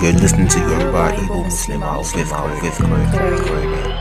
You're listening to Yoruba Igbo Muslimah with Korede.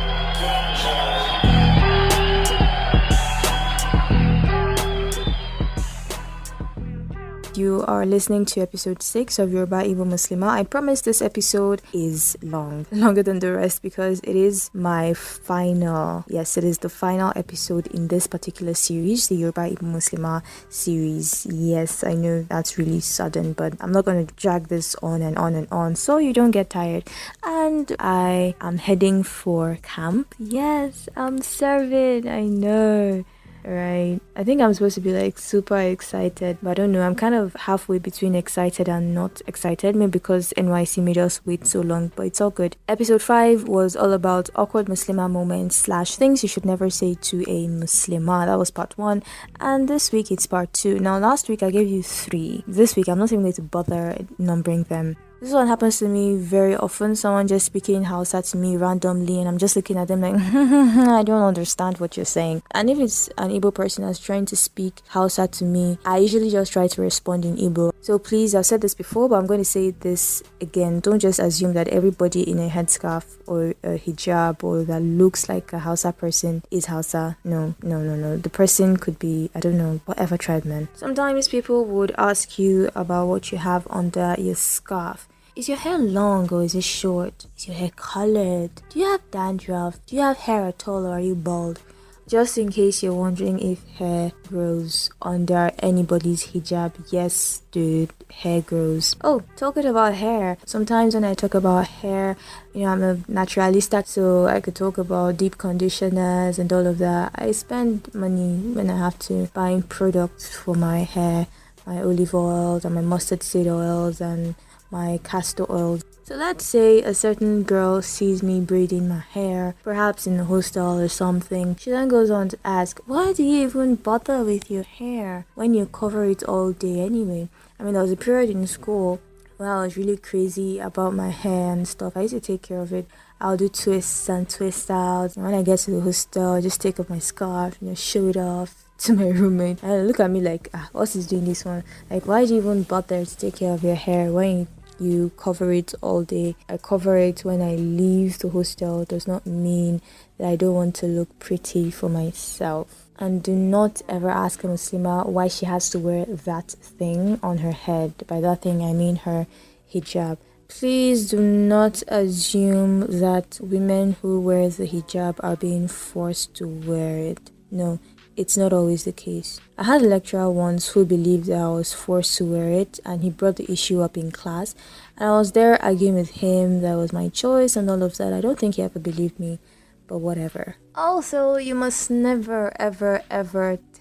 You are listening to episode 6 of Yoruba Igbo Muslimah. I promise this episode is longer than the rest because it is my final, it is the final episode in this particular series, the Yoruba Igbo Muslimah series. Yes, I know that's really sudden, but I'm not going to drag this on and on and on so you don't get tired. And I am heading for camp. Yes, I'm serving, I know. Right. I think I'm supposed to be like super excited, but I don't know. I'm kind of halfway between excited and not excited, maybe because NYSC made us wait so long, but it's all good. Episode 5 was all about awkward Muslimah moments / things you should never say to a Muslimah. That was part 1, and this week it's part 2. Now last week I gave you 3. This week I'm not even going to bother numbering them. This one happens to me very often. Someone just speaking Hausa to me randomly and I'm just looking at them like, I don't understand what you're saying. And if it's an Igbo person that's trying to speak Hausa to me, I usually just try to respond in Igbo. So please, I've said this before, but I'm going to say this again. Don't just assume that everybody in a headscarf or a hijab or that looks like a Hausa person is Hausa. No. The person could be, I don't know, whatever tribe, man. Sometimes people would ask you about what you have under your scarf. Is your hair long or is it short? Is your hair colored? Do you have dandruff? Do you have hair at all or are you bald? Just in case you're wondering if hair grows under anybody's hijab, yes, dude, hair grows. Oh, talking about hair. Sometimes when I talk about hair, I'm a naturalista, so I could talk about deep conditioners and all of that. I spend money when I have to buying products for my hair, my olive oils and my mustard seed oils and my castor oil. So let's say a certain girl sees me braiding my hair, perhaps in a hostel or something. She then goes on to ask, why do you even bother with your hair when you cover it all day anyway? There was a period in school where I was really crazy about my hair and stuff. I used to take care of it. I'll do twists and twist outs. And when I get to the hostel, I just take off my scarf, show it off to my roommate. And look at me like, what's he doing this one? Like, why do you even bother to take care of your hair when you cover it all day? I cover it when I leave the hostel. It does not mean that I don't want to look pretty for myself. And do not ever ask a Muslimah why she has to wear that thing on her head. By that thing, I mean her hijab. Please do not assume that women who wear the hijab are being forced to wear it. No, it's not always the case. I had a lecturer once who believed that I was forced to wear it, and he brought the issue up in class, and I was there arguing with him that was my choice and all of that. I don't think he ever believed me, but whatever. Also, you must never ever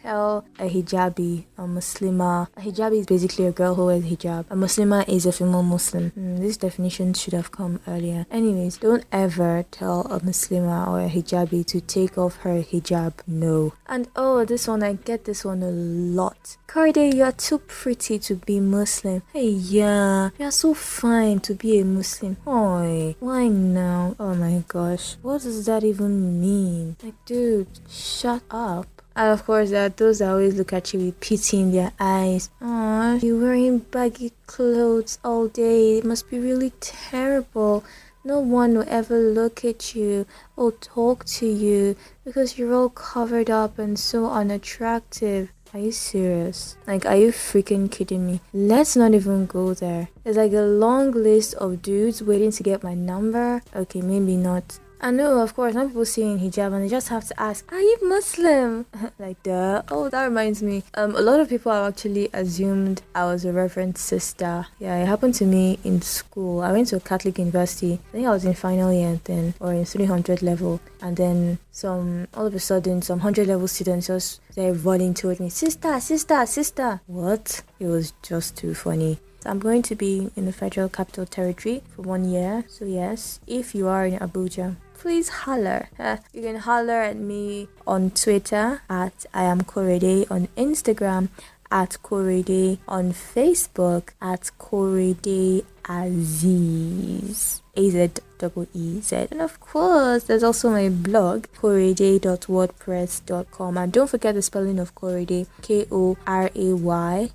tell a hijabi, a Muslimah. A hijabi is basically a girl who wears hijab. A Muslimah is a female Muslim. This definition should have come earlier. Anyways, don't ever tell a Muslimah or a hijabi to take off her hijab. No. And this one, I get this one a lot. Korede, you are too pretty to be Muslim. Hey, yeah, you are so fine to be a Muslim. Oi, why now? Oh my gosh, what does that even mean? Like, dude, shut up. And of course, there are those that always look at you with pity in their eyes. Aw, you're wearing baggy clothes all day. It must be really terrible. No one will ever look at you or talk to you because you're all covered up and so unattractive. Are you serious? Like, are you freaking kidding me? Let's not even go there. There's like a long list of dudes waiting to get my number. Okay, maybe not. I know, of course, some people see in hijab and they just have to ask, are you Muslim? Like, duh. Oh, that reminds me. A lot of people have actually assumed I was a reverend sister. Yeah, it happened to me in school. I went to a Catholic university. I think I was in final year then, or in 300 level. And then all of a sudden, some 100 level students just started running towards me. Sister. What? It was just too funny. I'm going to be in the Federal Capital Territory for 1 year. So yes, if you are in Abuja, please holler. You can holler at me on Twitter at I am Korede, on Instagram at Korede, on Facebook at Korede Aziz. AZEEZ. And of course, there's also my blog, korede.wordpress.com. And don't forget the spelling of Korede, Korayday.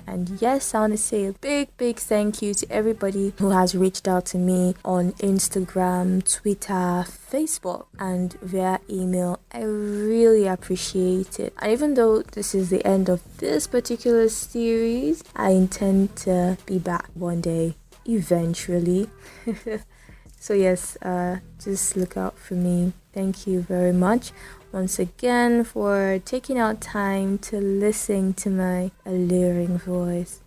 And yes, I want to say a big thank you to everybody who has reached out to me on Instagram, Twitter, Facebook, and via email. I really appreciate it. And even though this is the end of this particular series, I intend to be back one day, eventually. So yes, just look out for me. Thank you very much once again for taking out time to listen to my alluring voice.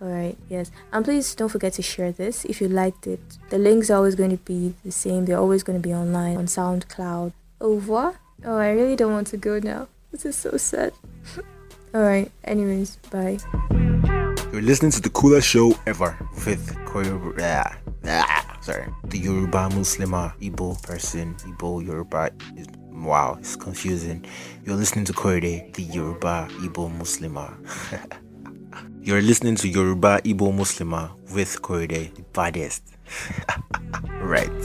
Alright, yes. And please don't forget to share this if you liked it. The links are always going to be the same. They're always going to be online on SoundCloud. Au revoir. Oh, I really don't want to go now. This is so sad. Alright, anyways, bye. You're listening to the coolest show ever with the Yoruba Muslimah, Igbo person, Igbo, Yoruba. Wow, it's confusing. You're listening to Korede, the Yoruba Igbo Muslimah. You're listening to Yoruba Igbo Muslimah with Korede, the baddest. Right.